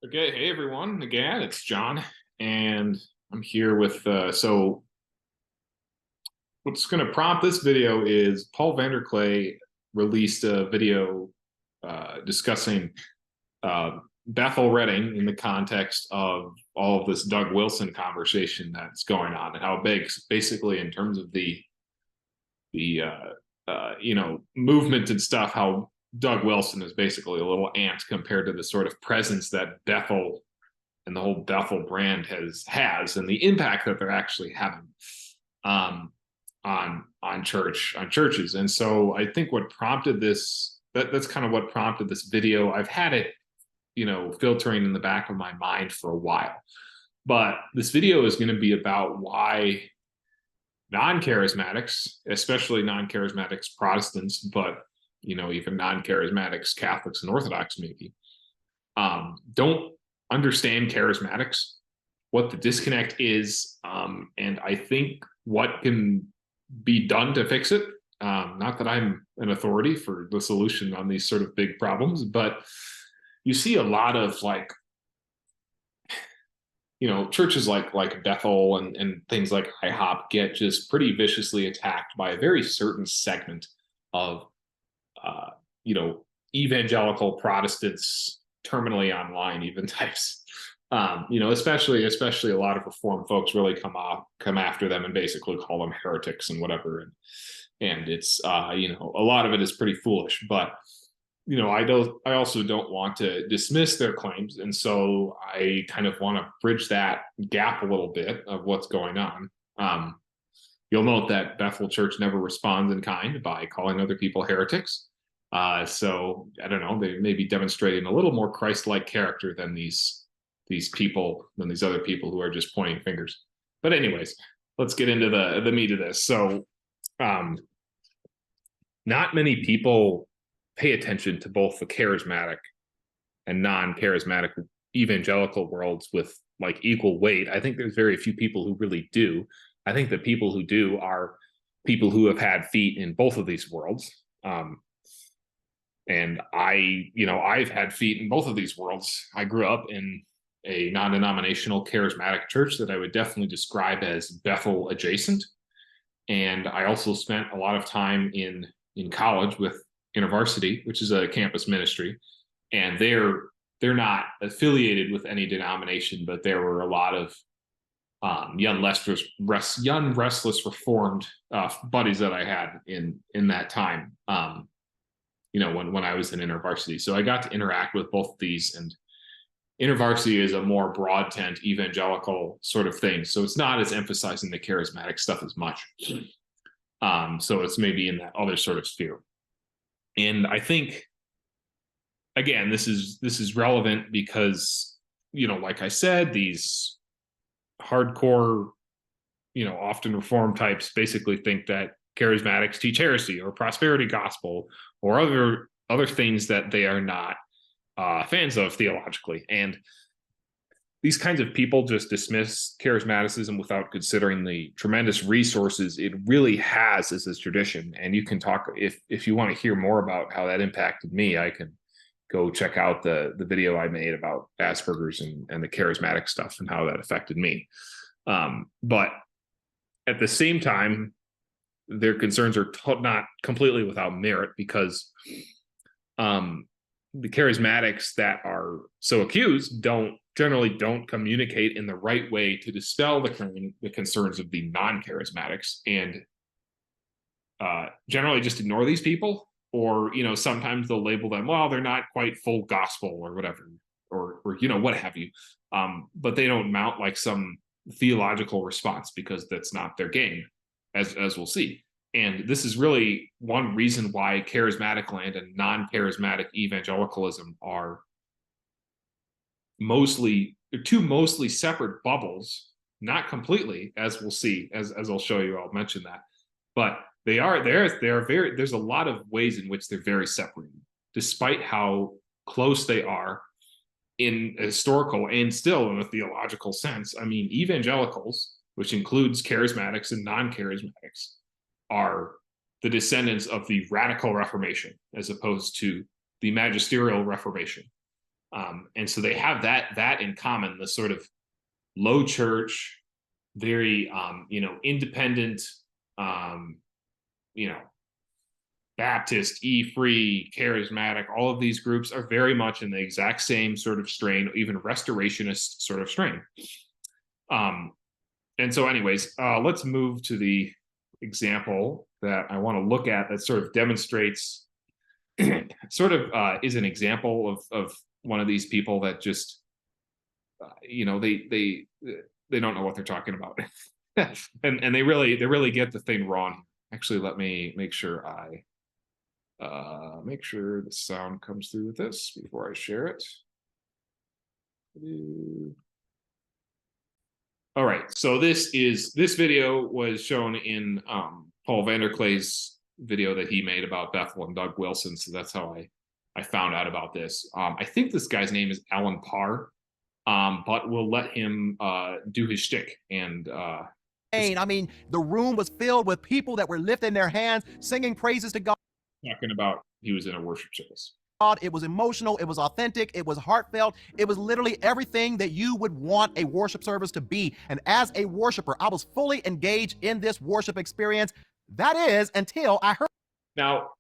Okay, hey everyone. Again, it's John, and I'm here with. So, what's going to prompt this video is Paul Vanderklay released a video discussing Bethel Redding in the context of all of this Doug Wilson conversation that's going on, and how big, basically, in terms of the movement and stuff, how Doug Wilson is basically a little ant compared to the sort of presence that Bethel and the whole Bethel brand has and the impact that they're actually having um, on churches. And so I think what prompted that's kind of what prompted this video. I've had it, filtering in the back of my mind for a while. But this video is going to be about why non-charismatics, especially non-charismatics Protestants, but even non-charismatics Catholics and Orthodox maybe, don't understand charismatics, what the disconnect is, and I think what can be done to fix it. Not that I'm an authority for the solution on these sort of big problems, but you see a lot of churches like Bethel and things like IHOP get just pretty viciously attacked by a very certain segment of uh, you know evangelical Protestants, terminally online even types. Especially a lot of Reformed folks really come after them and basically call them heretics and whatever, and it's a lot of it is pretty foolish, but I also don't want to dismiss their claims, and so I kind of want to bridge that gap a little bit of what's going on. You'll note that Bethel Church never responds in kind by calling other people heretics. So I don't know, they may be demonstrating a little more Christ-like character than these other people who are just pointing fingers. But anyways, let's get into the meat of this. So, not many people pay attention to both the charismatic and non-charismatic evangelical worlds with like equal weight. I think there's very few people who really do. I think that people who do are people who have had feet in both of these worlds. And I've had feet in both of these worlds. I grew up in a non-denominational charismatic church that I would definitely describe as Bethel adjacent. And I also spent a lot of time in college with InterVarsity, which is a campus ministry, and they're not affiliated with any denomination, but there were a lot of young restless Reformed buddies that I had in that time. When I was in InterVarsity, so I got to interact with both of these, and InterVarsity is a more broad tent evangelical sort of thing, so it's not as emphasizing the charismatic stuff as much. So it's maybe in that other sort of sphere. And I think, again, this is relevant because, like I said, these hardcore, often Reformed types basically think that charismatics teach heresy or prosperity gospel or other things that they are not fans of theologically. And these kinds of people just dismiss charismaticism without considering the tremendous resources it really has as a tradition. And you can talk, if you want to hear more about how that impacted me, I can go check out the video I made about Asperger's and the charismatic stuff and how that affected me. But at the same time, their concerns are not completely without merit, because the charismatics that are so accused generally don't communicate in the right way to dispel the concerns of the non-charismatics, and generally just ignore these people, or sometimes they'll label them, well, they're not quite full gospel or whatever, or what have you, but they don't mount like some theological response because that's not their game, as we'll see. And this is really one reason why charismatic land and non-charismatic evangelicalism are two mostly separate bubbles, not completely, as we'll see, as I'll show you. I'll mention that, but there's a lot of ways in which they're very separated, despite how close they are in a historical and still in a theological sense. I mean, evangelicals, which includes charismatics and non-charismatics, are the descendants of the radical Reformation as opposed to the magisterial Reformation. And so they have that in common, the sort of low church, very independent, you know, Baptist, E-Free, Charismatic, all of these groups are very much in the exact same sort of strain, even restorationist sort of strain. And so anyways, let's move to the example that I want to look at that sort of demonstrates, sort of is an example of one of these people that just, they don't know what they're talking about. and they really get the thing wrong. Actually, let me make sure make sure the sound comes through with this before I share it. All right, so this video was shown in Paul Vanderklay's video that he made about Bethel and Doug Wilson, so that's how I found out about this. I think this guy's name is Alan Parr, but we'll let him do his shtick. And I mean, the room was filled with people that were lifting their hands, singing praises to God. Talking about he was in a worship service. It was emotional, it was authentic, it was heartfelt, it was literally everything that you would want a worship service to be. And as a worshiper, I was fully engaged in this worship experience. That is, until I heard. Now,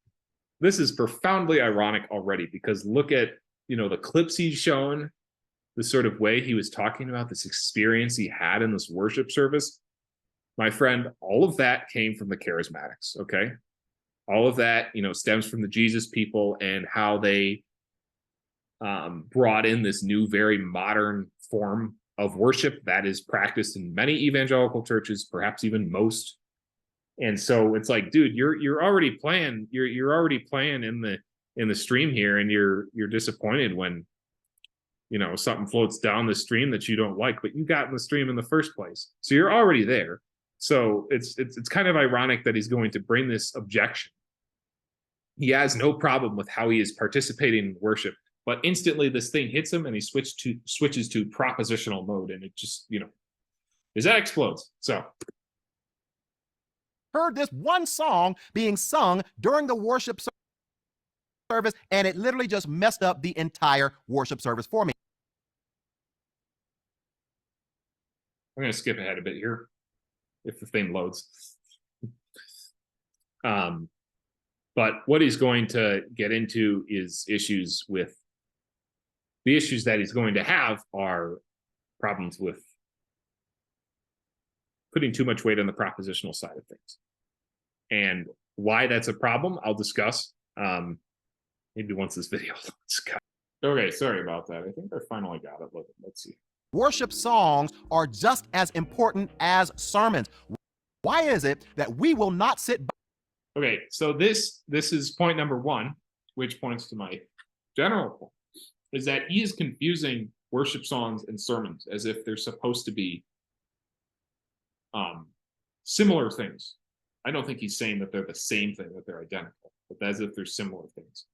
this is profoundly ironic already, because look at, the clips he's shown, the sort of way he was talking about this experience he had in this worship service. My friend, all of that came from the Charismatics, okay? All of that, stems from the Jesus people and how they brought in this new, very modern form of worship that is practiced in many evangelical churches, perhaps even most. And so it's like, dude, you're already playing, you're already playing in the stream here, and you're disappointed when something floats down the stream that you don't like, but you got in the stream in the first place, so you're already there. So it's kind of ironic that he's going to bring this objection. He has no problem with how he is participating in worship, but instantly this thing hits him and he switches to propositional mode, and it just, that explodes. So heard this one song being sung during the worship service, and it literally just messed up the entire worship service for me. I'm going to skip ahead a bit here if the thing loads. But what he's going to get into is the issues that he's going to have are problems with putting too much weight on the propositional side of things. And why that's a problem, I'll discuss maybe once this video is cut. Okay, sorry about that. I think I finally got it. Let's see. Worship songs are just as important as sermons. Why is it that we will not sit by? Okay, so this is point number one, which points to my general point, is that he is confusing worship songs and sermons as if they're supposed to be similar things. I don't think he's saying that they're the same thing, that they're identical, but as if they're similar things.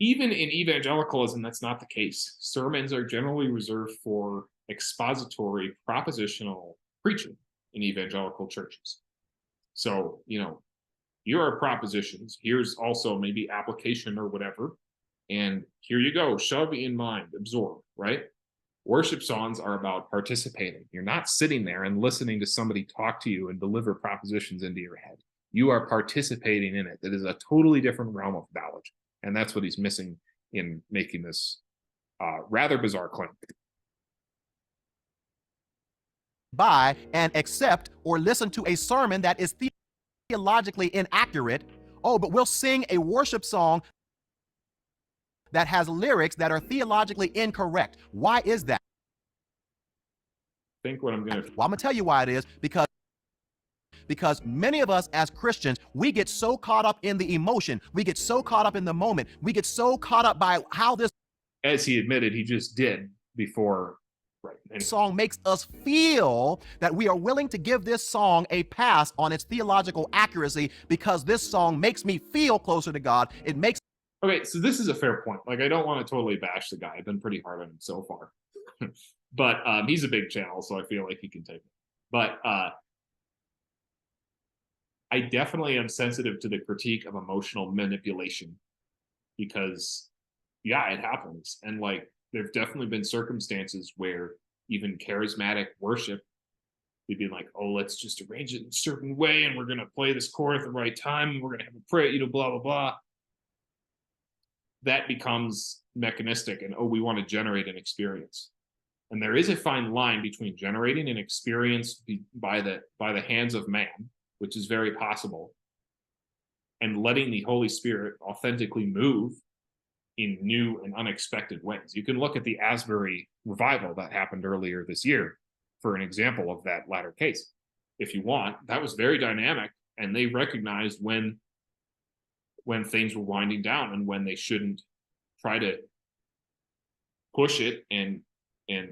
Even in evangelicalism, that's not the case. Sermons are generally reserved for expository, propositional preaching in evangelical churches. So, here are propositions. Here's also maybe application or whatever. And here you go. Shove in mind, absorb, right? Worship songs are about participating. You're not sitting there and listening to somebody talk to you and deliver propositions into your head. You are participating in it. That is a totally different realm of knowledge. And that's what he's missing in making this rather bizarre claim. By and accept or listen to a sermon that is theologically inaccurate. Oh, but we'll sing a worship song that has lyrics that are theologically incorrect. Why is that? Think what I'm going to... Well, I'm going to tell you why it is, because many of us as Christians, we get so caught up in the emotion. We get so caught up in the moment. We get so caught up by how this... As he admitted, he just did before... Right. Song makes us feel that we are willing to give this song a pass on its theological accuracy because this song makes me feel closer to God. It makes... Okay, so this is a fair point. Like, I don't want to totally bash the guy. I've been pretty hard on him so far. But he's a big channel, so I feel like he can take it. But I definitely am sensitive to the critique of emotional manipulation, because yeah, it happens. And like, there've definitely been circumstances where even charismatic worship, we'd be like, oh, let's just arrange it in a certain way, and we're gonna play this chord at the right time, and we're gonna have a prayer, blah blah blah. That becomes mechanistic, and oh, we want to generate an experience. And there is a fine line between generating an experience by the hands of man, which is very possible, and letting the Holy Spirit authentically move in new and unexpected ways. You can look at the Asbury revival that happened earlier this year for an example of that latter case. If you want, that was very dynamic, and they recognized when things were winding down and when they shouldn't try to push it and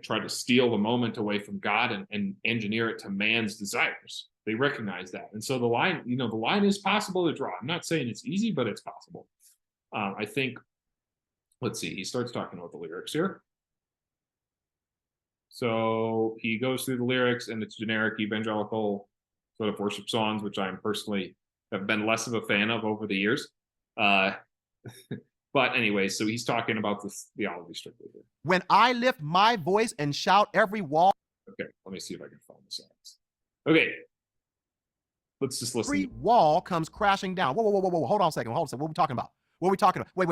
try to steal the moment away from God and engineer it to man's desires. They recognize that. And so the line is possible to draw. I'm not saying it's easy, but it's possible. I think, let's see, he starts talking about the lyrics here. So he goes through the lyrics, and it's generic evangelical sort of worship songs, which I personally have been less of a fan of over the years. But anyway, so he's talking about the theology strictly here. When I lift my voice and shout, every wall. Okay, let me see if I can find the songs. Okay, let's just listen. Every wall comes crashing down. Whoa, whoa, whoa, whoa, hold on a second. What are we talking about? What are we talking about? Wait.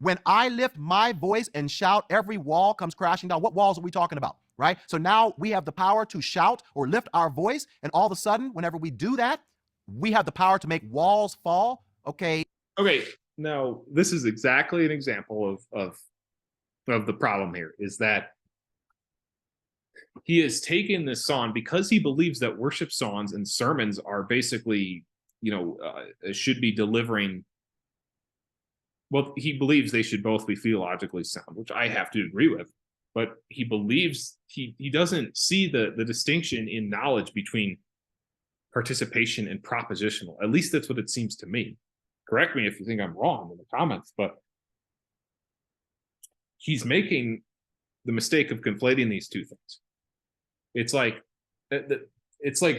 When I lift my voice and shout, every wall comes crashing down. What walls are we talking about, right? So now we have the power to shout or lift our voice, and all of a sudden, whenever we do that, we have the power to make walls fall. Okay. Now, this is exactly an example of the problem here, is that he has taken this song because he believes that worship songs and sermons are basically, should be delivering. Well, he believes they should both be theologically sound, which I have to agree with. But he believes he doesn't see the distinction in knowledge between participation and propositional. At least that's what it seems to me. Correct me if you think I'm wrong in the comments, but he's making the mistake of conflating these two things. It's like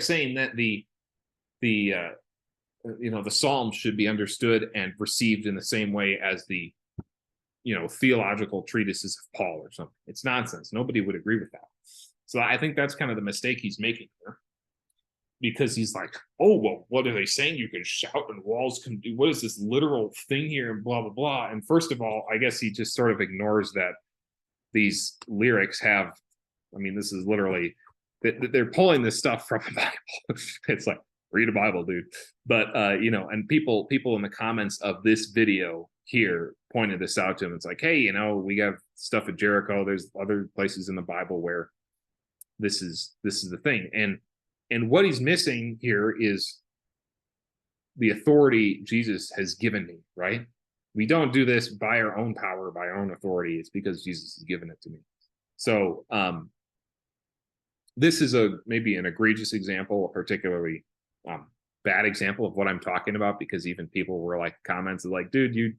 saying that the Psalms should be understood and received in the same way as the theological treatises of Paul or something. It's nonsense. Nobody would agree with that. So I think that's kind of the mistake he's making here. Because he's like, oh, well, what are they saying? You can shout and walls can do. What is this literal thing here? And blah, blah, blah. And first of all, I guess he just sort of ignores that these lyrics have, this is literally, they're pulling this stuff from the Bible. It's like, read a Bible, dude. But, and people in the comments of this video here pointed this out to him. It's like, hey, we have stuff at Jericho. There's other places in the Bible where this is the thing. And what he's missing here is the authority Jesus has given me, right? We don't do this by our own power, by our own authority. It's because Jesus has given it to me. So this is maybe an egregious example, a particularly bad example of what I'm talking about, because even people were like, comments like, dude, you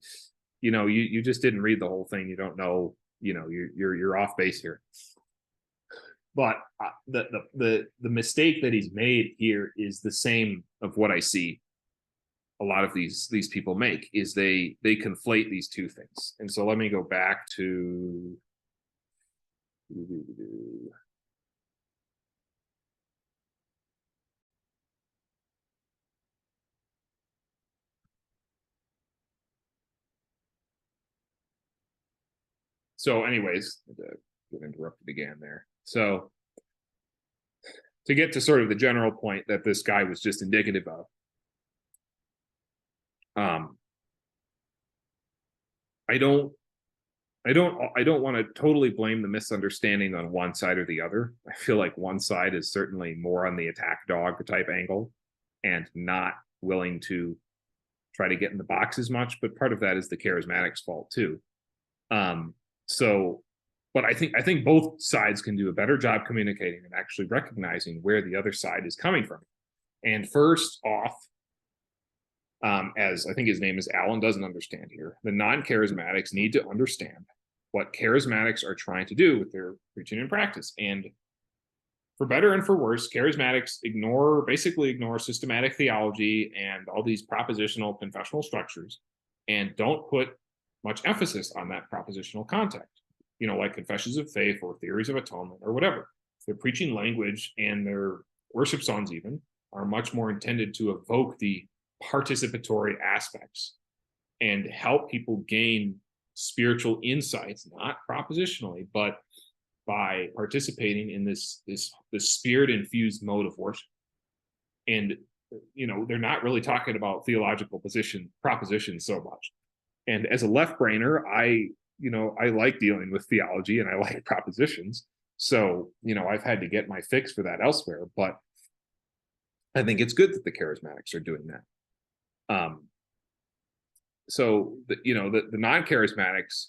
just didn't read the whole thing. You don't know, you're off base here. But the mistake that he's made here is the same of what I see a lot of these people make, is they conflate these two things. And so let me go back to so anyways, get interrupted again there. So to get to sort of the general point that this guy was just indicative of, I don't want to totally blame the misunderstanding on one side or the other. I feel like one side is certainly more on the attack dog type angle and not willing to try to get in the box as much, but part of that is the charismatics' fault too. But I think both sides can do a better job communicating and actually recognizing where the other side is coming from. And first off, as I think his name is Alan doesn't understand here, the non-charismatics need to understand what charismatics are trying to do with their preaching and practice. And for better and for worse, charismatics basically ignore systematic theology and all these propositional confessional structures, and don't put much emphasis on that propositional context, like confessions of faith or theories of atonement or whatever. Their preaching language and their worship songs even are much more intended to evoke the participatory aspects and help people gain spiritual insights, not propositionally, but by participating in this spirit infused mode of worship. And they're not really talking about theological propositions so much. And as a left brainer, I like dealing with theology and I like propositions. So, I've had to get my fix for that elsewhere, but I think it's good that the charismatics are doing that. So the non-charismatics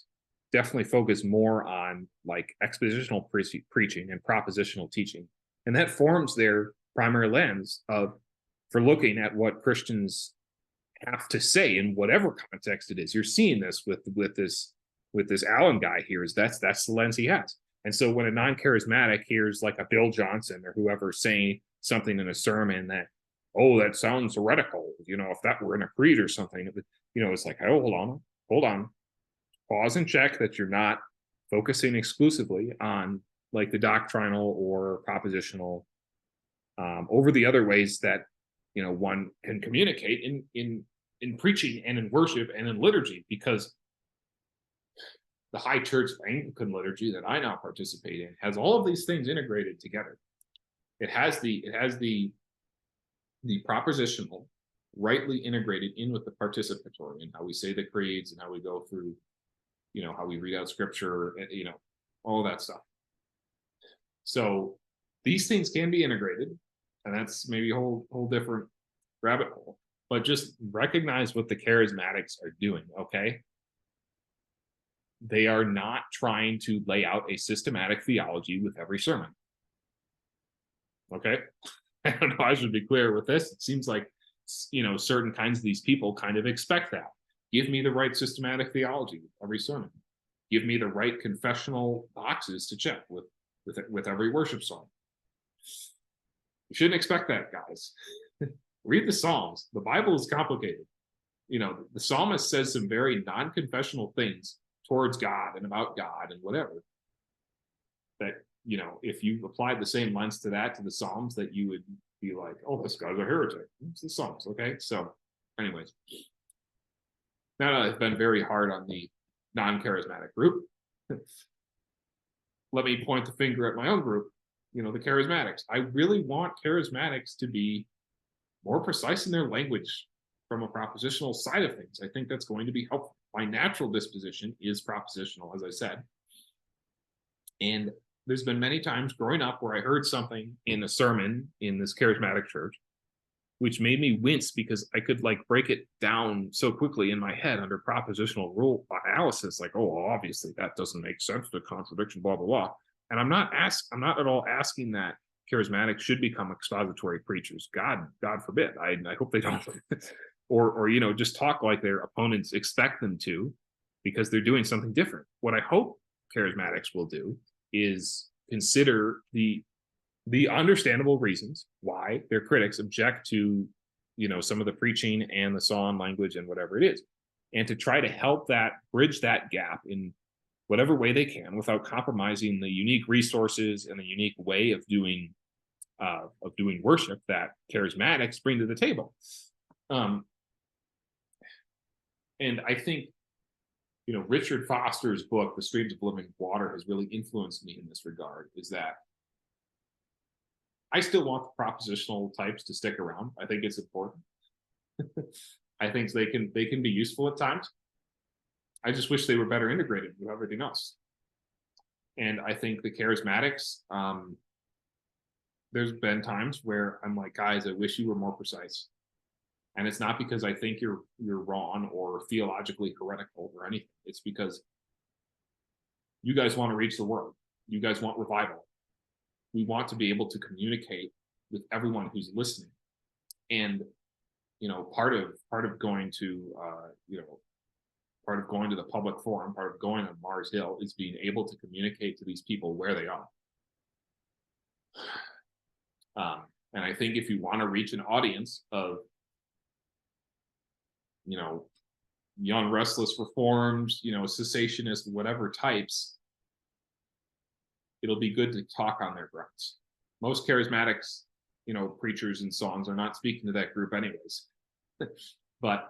definitely focus more on like expositional preaching and propositional teaching, and that forms their primary lens for looking at what Christians have to say in whatever context it is. You're seeing this with this Allen guy here. That's the lens he has. And so when a non-charismatic hears like a Bill Johnson or whoever saying something in a sermon that, oh, that sounds heretical, if that were in a creed or something, it's like, oh, hold on, pause and check that you're not focusing exclusively on like the doctrinal or propositional over the other ways that one can communicate in preaching and in worship and in liturgy, because the High Church Anglican liturgy that I now participate in has all of these things integrated together. It has the propositional rightly integrated in with the participatory, and how we say the creeds and how we go through, how we read out scripture, and all that stuff. So these things can be integrated, and that's maybe a whole different rabbit hole. But just recognize what the charismatics are doing, okay? They are not trying to lay out a systematic theology with every sermon. Okay? I don't know, I should be clear with this. It seems like, certain kinds of these people kind of expect that. Give me the right systematic theology with every sermon. Give me the right confessional boxes to check with every worship song. You shouldn't expect that, guys. Read the Psalms. The Bible is complicated. The psalmist says some very non-confessional things towards God and about God and whatever, that if you applied the same lens to the Psalms, that you would be like, oh, this guy's a heretic. It's the Psalms. Okay, so anyways, now that I've been very hard on the non-charismatic group, let me point the finger at my own group, the charismatics. I really want charismatics to be more precise in their language from a propositional side of things. I think that's going to be helpful. My natural disposition is propositional, as I said. And there's been many times growing up where I heard something in a sermon in this charismatic church, which made me wince because I could like break it down so quickly in my head under propositional rule analysis, like, oh, well, obviously that doesn't make sense, the contradiction, blah, blah, blah. And I'm not at all asking that charismatics should become expository preachers. God forbid. I hope they don't. or just talk like their opponents expect them to, because they're doing something different. What I hope charismatics will do is consider the understandable reasons why their critics object to some of the preaching and the song language and whatever it is, and to try to help that bridge that gap in whatever way they can without compromising the unique resources and the unique way of doing worship that charismatics bring to the table. And I think Richard Foster's book, The Streams of Living Water, has really influenced me in this regard, is that I still want the propositional types to stick around. I think it's important. I think they can be useful at times. I just wish they were better integrated with everything else. And I think the charismatics, there's been times where I'm like, guys, I wish you were more precise. And it's not because I think you're wrong or theologically heretical or anything. It's because you guys want to reach the world. You guys want revival. We want to be able to communicate with everyone who's listening. And part of going to part of going to the public forum, part of going on Mars Hill, is being able to communicate to these people where they are. And I think if you want to reach an audience of young, restless, reformed, cessationist, whatever types, it'll be good to talk on their grounds. Most charismatics, preachers and songs are not speaking to that group anyways. But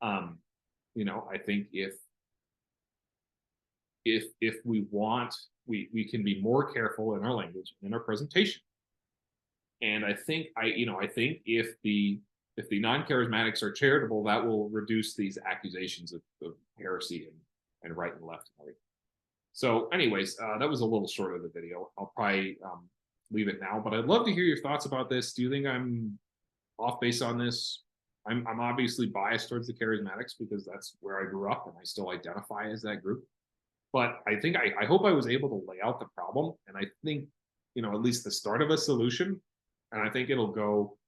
I think if we want, we can be more careful in our language, in our presentation. And I think if the non-charismatics are charitable, that will reduce these accusations of heresy and right and left. So anyways, that was a little short of the video. I'll probably leave it now, but I'd love to hear your thoughts about this. Do you think I'm off base on this? I'm obviously biased towards the charismatics because that's where I grew up and I still identify as that group. But I think I hope I was able to lay out the problem, and I think at least the start of a solution. And I think it'll go,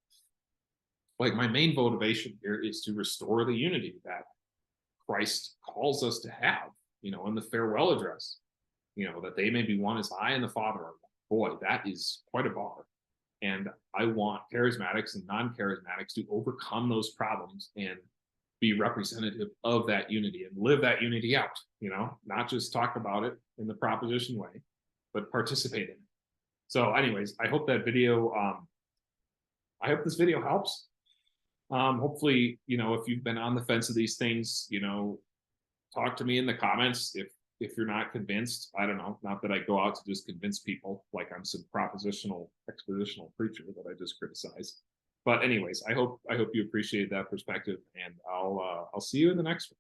like, my main motivation here is to restore the unity that Christ calls us to have, in the farewell address, that they may be one as I and the Father are one. Boy, that is quite a bar. And I want charismatics and non-charismatics to overcome those problems and be representative of that unity and live that unity out, not just talk about it in the proposition way, but participate in it. So anyways, I hope that video, I hope this video helps. Hopefully, if you've been on the fence of these things, talk to me in the comments. If you're not convinced, I don't know, not that I go out to just convince people like I'm some expositional preacher that I just criticize. But anyways, I hope you appreciate that perspective, and I'll see you in the next one.